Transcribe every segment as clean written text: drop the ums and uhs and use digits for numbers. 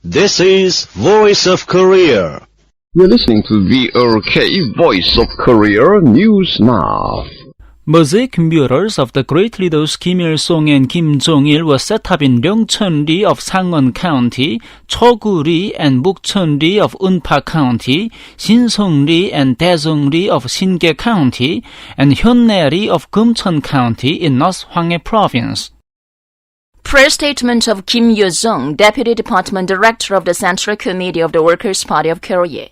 This is Voice of Korea. You're listening to VRK Voice of Korea News Now. Mosaic murals of the great leaders Kim Il-sung and Kim Jong-il were set up in Ryongcheon-ri of Sangwon County, Chogu-ri and Mukcheon-ri of Eunpa County, Shinseong-ri and Daejeong-ri of Singae County, and Hyunnae-ri of Gumcheon County in North Hwanghae Province. Press statement of Kim Yo-jong, Deputy Department Director of the Central Committee of the Workers' Party of Korea.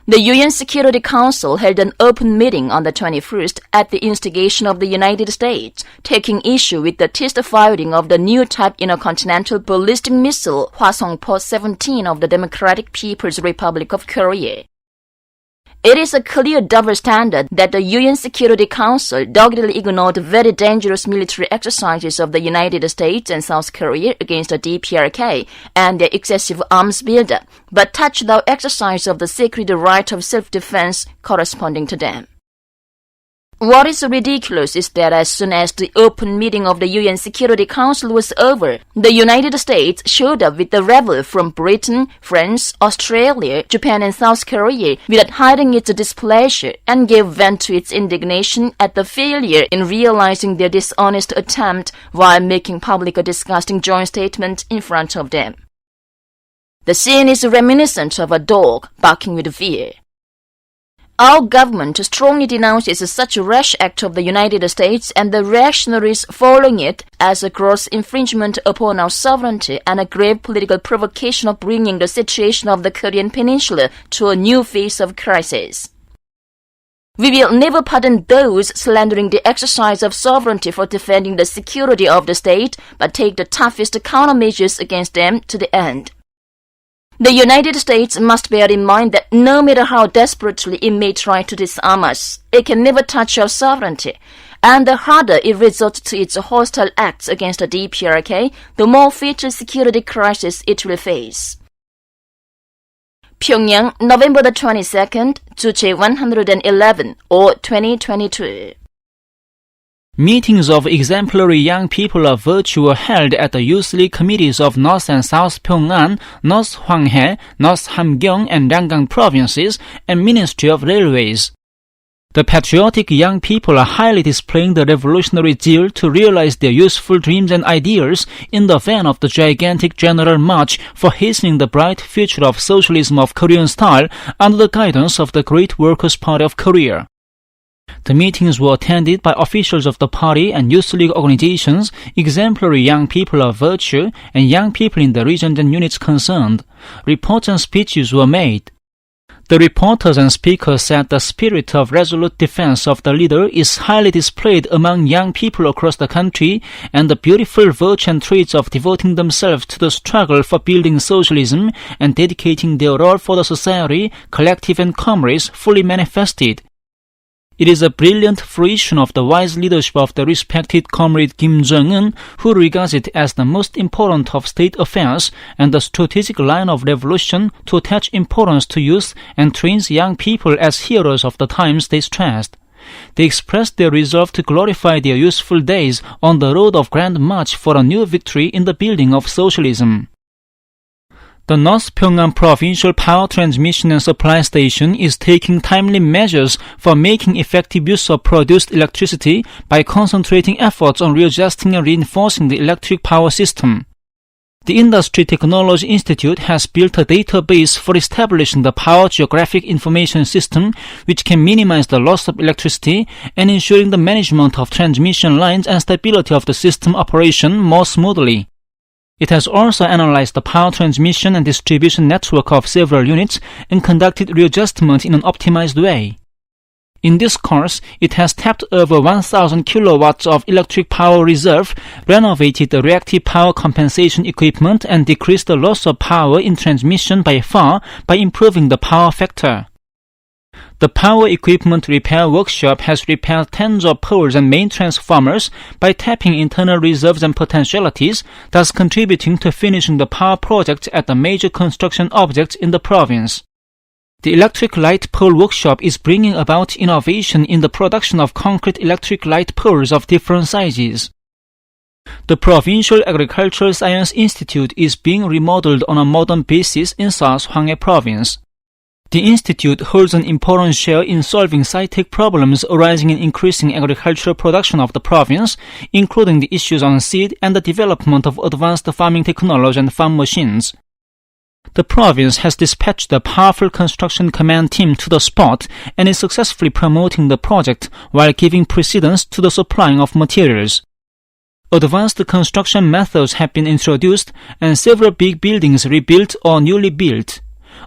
The UN Security Council held an open meeting on the 21st at the instigation of the United States, taking issue with the test firing of the new type intercontinental ballistic missile Hwasong-17 of the Democratic People's Republic of Korea. It is a clear double standard that the UN Security Council doggedly ignored very dangerous military exercises of the United States and South Korea against the DPRK and their excessive arms buildup, but touched the exercise of the sacred right of self-defense corresponding to them. What is ridiculous is that as soon as the open meeting of the UN Security Council was over, the United States showed up with the rebel from Britain, France, Australia, Japan and South Korea without hiding its displeasure and gave vent to its indignation at the failure in realizing their dishonest attempt while making public a disgusting joint statement in front of them. The scene is reminiscent of a dog barking with fear. Our government strongly denounces such a rash act of the United States and the reactionaries following it as a gross infringement upon our sovereignty and a grave political provocation of bringing the situation of the Korean Peninsula to a new phase of crisis. We will never pardon those slandering the exercise of sovereignty for defending the security of the state, but take the toughest countermeasures against them to the end. The United States must bear in mind that no matter how desperately it may try to disarm us, it can never touch our sovereignty, and the harder it resorts to its hostile acts against the DPRK, the more fatal security crisis it will face. Pyongyang, November the 22nd, Juche 111, or 2022. Meetings of exemplary young people of virtue were held at the Youth League committees of North and South Pyongan, North Hwanghae, North Hamgyong and Rangang provinces, and Ministry of Railways. The patriotic young people are highly displaying the revolutionary zeal to realize their useful dreams and ideals in the van of the gigantic general march for hastening the bright future of socialism of Korean style under the guidance of the great Workers' Party of Korea. The meetings were attended by officials of the party and youth league organizations, exemplary young people of virtue, and young people in the regions and units concerned. Reports and speeches were made. The reporters and speakers said the spirit of resolute defense of the leader is highly displayed among young people across the country, and the beautiful virtue and traits of devoting themselves to the struggle for building socialism and dedicating their role for the society, collective and comrades fully manifested. It is a brilliant fruition of the wise leadership of the respected comrade Kim Jong-un, who regards it as the most important of state affairs and the strategic line of revolution to attach importance to youth and trains young people as heroes of the times, they stressed. They expressed their resolve to glorify their useful days on the road of grand march for a new victory in the building of socialism. The North Pyongan Provincial Power Transmission and Supply Station is taking timely measures for making effective use of produced electricity by concentrating efforts on readjusting and reinforcing the electric power system. The Industry Technology Institute has built a database for establishing the Power Geographic Information System, which can minimize the loss of electricity and ensuring the management of transmission lines and stability of the system operation more smoothly. It has also analyzed the power transmission and distribution network of several units and conducted readjustment in an optimized way. In this course, it has tapped over 1,000 kilowatts of electric power reserve, renovated the reactive power compensation equipment, and decreased the loss of power in transmission by far by improving the power factor. The Power Equipment Repair Workshop has repaired tens of poles and main transformers by tapping internal reserves and potentialities, thus contributing to finishing the power projects at the major construction objects in the province. The Electric Light Pole Workshop is bringing about innovation in the production of concrete electric light poles of different sizes. The Provincial Agricultural Science Institute is being remodeled on a modern basis in South Hwanghae Province. The institute holds an important share in solving sci-tech problems arising in increasing agricultural production of the province, including the issues on seed and the development of advanced farming technology and farm machines. The province has dispatched a powerful construction command team to the spot and is successfully promoting the project while giving precedence to the supplying of materials. Advanced construction methods have been introduced and several big buildings rebuilt or newly built.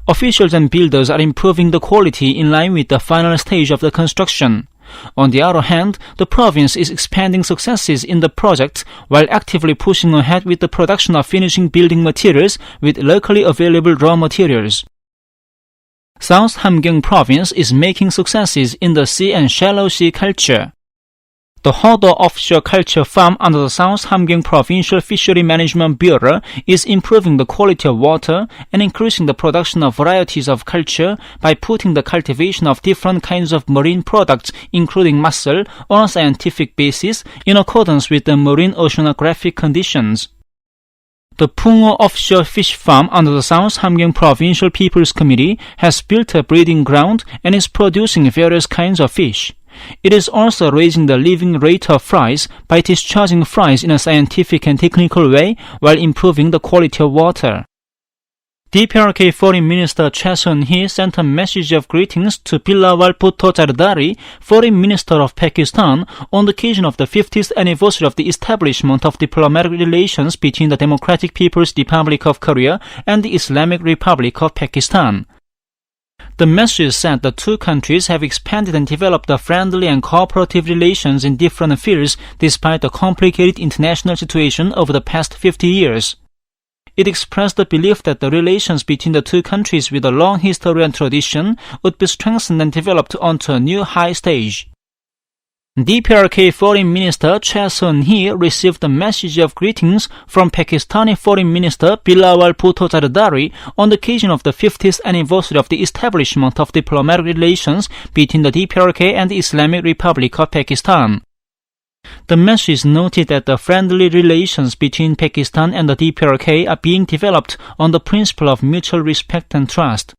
Officials and builders are improving the quality in line with the final stage of the construction. On the other hand, the province is expanding successes in the project while actively pushing ahead with the production of finishing building materials with locally available raw materials. South Hamgyong Province is making successes in the sea and shallow sea culture. The Hodo Offshore Culture Farm under the South Hamgyong Provincial Fishery Management Bureau is improving the quality of water and increasing the production of varieties of culture by putting the cultivation of different kinds of marine products, including mussel, on a scientific basis in accordance with the marine oceanographic conditions. The Pungho Offshore Fish Farm under the South Hamgyong Provincial People's Committee has built a breeding ground and is producing various kinds of fish. It is also raising the living rate of fries by discharging fries in a scientific and technical way while improving the quality of water. DPRK Foreign Minister Choi Soon-hee sent a message of greetings to Bilawal Bhutto Zardari, Foreign Minister of Pakistan, on the occasion of the 50th anniversary of the establishment of diplomatic relations between the Democratic People's Republic of Korea and the Islamic Republic of Pakistan. The message said the two countries have expanded and developed a friendly and cooperative relations in different fields despite the complicated international situation over the past 50 years. It expressed the belief that the relations between the two countries with a long history and tradition would be strengthened and developed onto a new high stage. DPRK Foreign Minister Choi Soon-hee received a message of greetings from Pakistani Foreign Minister Bilawal Bhutto Zardari on the occasion of the 50th anniversary of the establishment of diplomatic relations between the DPRK and the Islamic Republic of Pakistan. The message noted that the friendly relations between Pakistan and the DPRK are being developed on the principle of mutual respect and trust.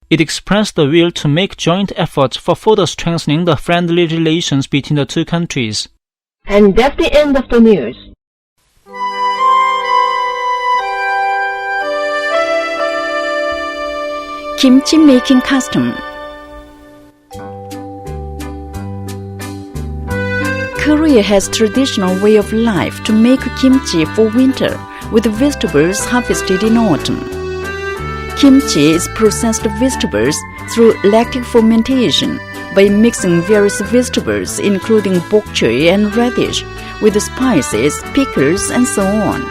It expressed the will to make joint efforts for further strengthening the friendly relations between the two countries. And that's the end of the news. Kimchi making custom. Korea has traditional way of life to make kimchi for winter with vegetables harvested in autumn. Kimchi is processed vegetables through lactic fermentation by mixing various vegetables including bok choy and radish with spices, pickles, and so on.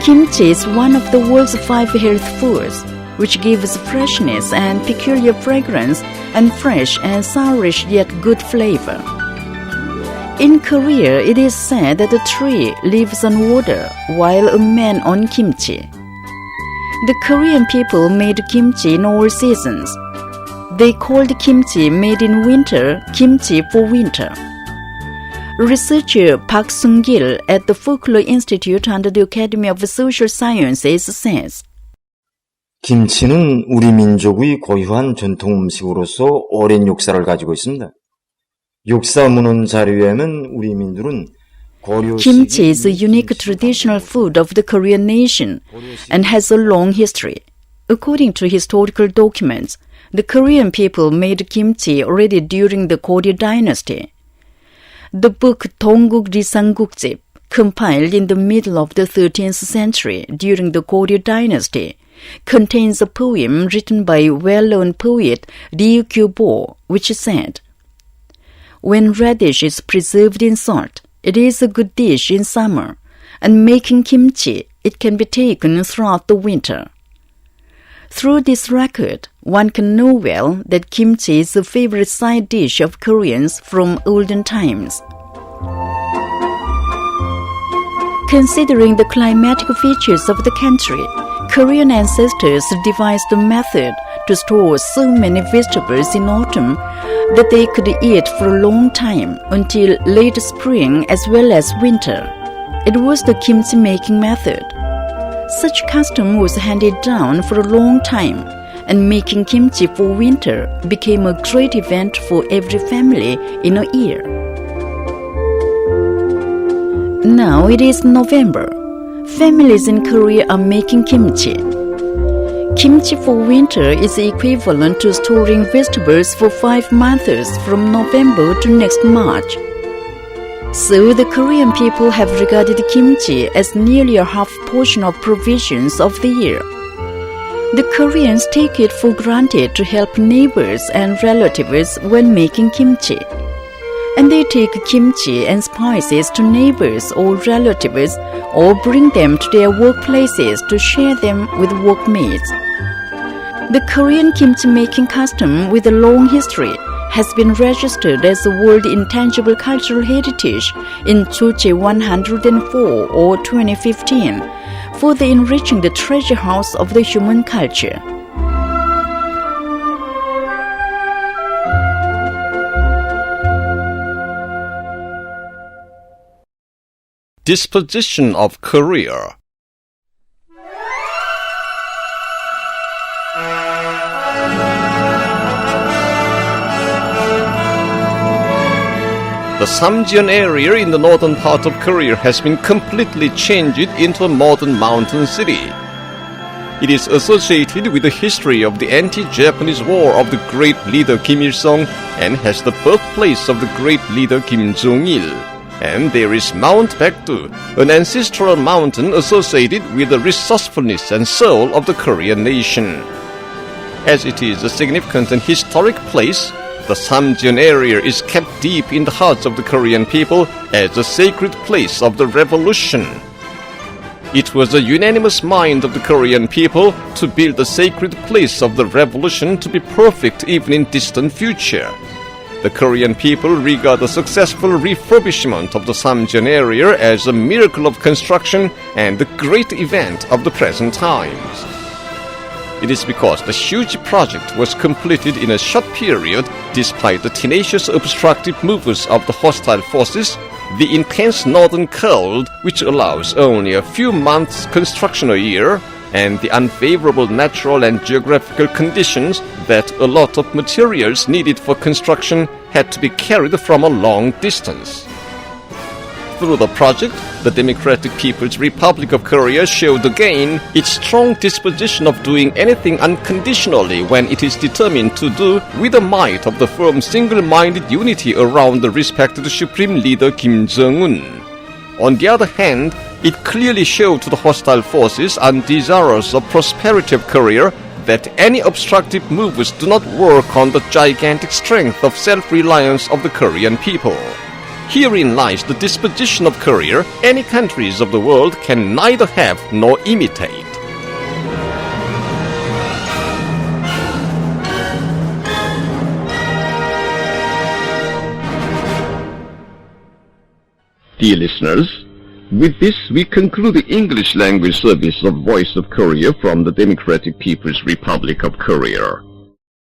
Kimchi is one of the world's 5 health foods, which gives freshness and peculiar fragrance and fresh and sourish yet good flavor. In Korea, it is said that a tree lives on water while a man on kimchi. The Korean people made kimchi in all seasons. They called kimchi made in winter kimchi for winter. Researcher Park Sung-gil at the Folklore Institute under the Academy of Social Sciences says, 김치는 우리 민족의 고유한 전통 음식으로서 오랜 역사를 가지고 있습니다. 역사 문헌 자료에는 우리 민들은 Kimchi is a unique traditional food of the Korean nation and has a long history. According to historical documents, the Korean people made kimchi already during the Goryeo dynasty. The book Dongguk Risanggukjip, compiled in the middle of the 13th century during the Goryeo dynasty, contains a poem written by well-known poet Ryu Kyu-bo, which said, "When radish is preserved in salt, it is a good dish in summer, and making kimchi, it can be taken throughout the winter." Through this record, one can know well that kimchi is a favorite side dish of Koreans from olden times. Considering the climatic features of the country, Korean ancestors devised a method to store so many vegetables in autumn that they could eat for a long time until late spring as well as winter. It was the kimchi making method. Such custom was handed down for a long time, and making kimchi for winter became a great event for every family in a year. Now it is November. Families in Korea are making kimchi. Kimchi for winter is equivalent to storing vegetables for 5 months from November to next March. So the Korean people have regarded kimchi as nearly a half portion of provisions of the year. The Koreans take it for granted to help neighbors and relatives when making kimchi. And they take kimchi and spices to neighbors or relatives or bring them to their workplaces to share them with workmates. The Korean kimchi making custom with a long history has been registered as a World Intangible Cultural Heritage in Choche 104 or 2015 for the enriching the treasure house of the human culture. Disposition of Korea. The Samjeon area in the northern part of Korea has been completely changed into a modern mountain city. It is associated with the history of the anti-Japanese war of the great leader Kim Il-sung and has the birthplace of the great leader Kim Jong-il. And there is Mount Baekdu, an ancestral mountain associated with the resourcefulness and soul of the Korean nation. As it is a significant and historic place, the Samjeon area is kept deep in the hearts of the Korean people as a sacred place of the revolution. It was a unanimous mind of the Korean people to build the sacred place of the revolution to be perfect even in distant future. The Korean people regard the successful refurbishment of the Samjeon area as a miracle of construction and the great event of the present times. It is because the huge project was completed in a short period despite the tenacious obstructive movements of the hostile forces, the intense northern cold which allows only a few months construction a year, and the unfavorable natural and geographical conditions that a lot of materials needed for construction had to be carried from a long distance. Through the project, the Democratic People's Republic of Korea showed again its strong disposition of doing anything unconditionally when it is determined to do with the might of the firm single-minded unity around the respected Supreme Leader Kim Jong-un. On the other hand, it clearly showed to the hostile forces undesirous of prosperity of Korea that any obstructive moves do not work on the gigantic strength of self-reliance of the Korean people. Herein lies the disposition of Korea any countries of the world can neither have nor imitate. Dear listeners, with this we conclude the English language service of Voice of Korea from the Democratic People's Republic of Korea.